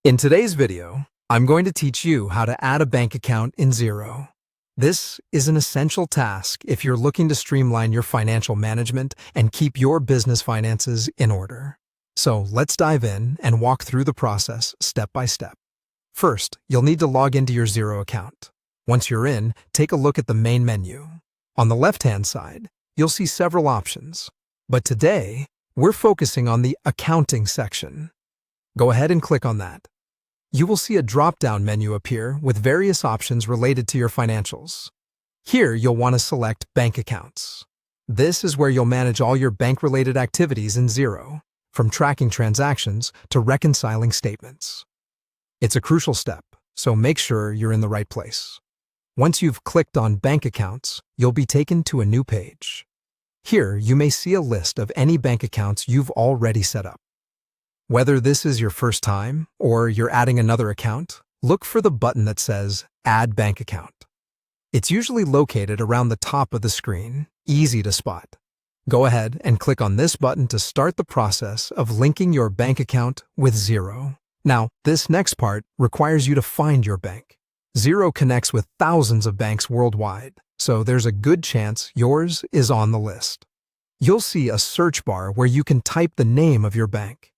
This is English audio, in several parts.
In today's video, I'm going to teach you how to add a bank account in Xero. This is an essential task if you're looking to streamline your financial management and keep your business finances in order. So let's dive in and walk through the process step by step. First, you'll need to log into your Xero account. Once you're in, take a look at the main menu. On the left-hand side, you'll see several options. But today, we're focusing on the Accounting section. Go ahead and click on that. You will see a drop-down menu appear with various options related to your financials. Here, you'll want to select Bank Accounts. This is where you'll manage all your bank-related activities in Xero, from tracking transactions to reconciling statements. It's a crucial step, so make sure you're in the right place. Once you've clicked on Bank Accounts, you'll be taken to a new page. Here, you may see a list of any bank accounts you've already set up. Whether this is your first time or you're adding another account, look for the button that says Add Bank Account. It's usually located around the top of the screen, easy to spot. Go ahead and click on this button to start the process of linking your bank account with Xero. Now, this next part requires you to find your bank. Xero connects with thousands of banks worldwide, so there's a good chance yours is on the list. You'll see a search bar where you can type the name of your bank.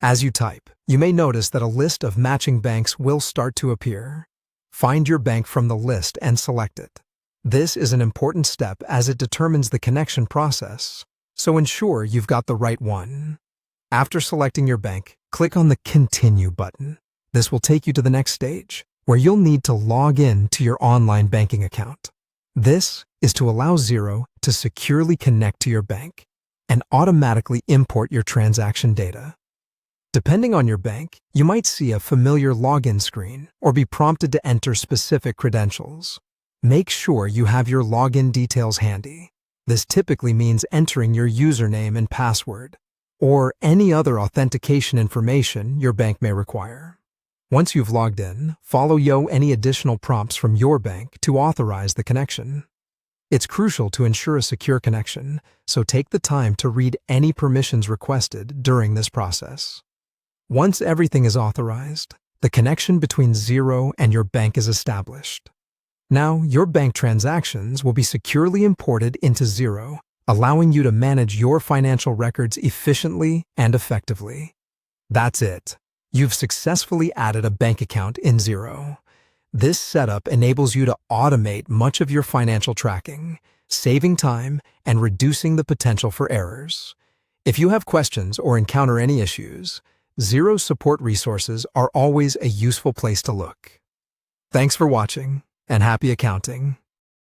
As you type, you may notice that a list of matching banks will start to appear. Find your bank from the list and select it. This is an important step as it determines the connection process, so ensure you've got the right one. After selecting your bank, click on the Continue button. This will take you to the next stage, where you'll need to log in to your online banking account. This is to allow Xero to securely connect to your bank and automatically import your transaction data. Depending on your bank, you might see a familiar login screen or be prompted to enter specific credentials. Make sure you have your login details handy. This typically means entering your username and password, or any other authentication information your bank may require. Once you've logged in, follow any additional prompts from your bank to authorize the connection. It's crucial to ensure a secure connection, so take the time to read any permissions requested during this process. Once everything is authorized, the connection between Xero and your bank is established. Now, your bank transactions will be securely imported into Xero, allowing you to manage your financial records efficiently and effectively. That's it. You've successfully added a bank account in Xero. This setup enables you to automate much of your financial tracking, saving time and reducing the potential for errors. If you have questions or encounter any issues, Xero's support resources are always a useful place to look. Thanks for watching, and happy accounting!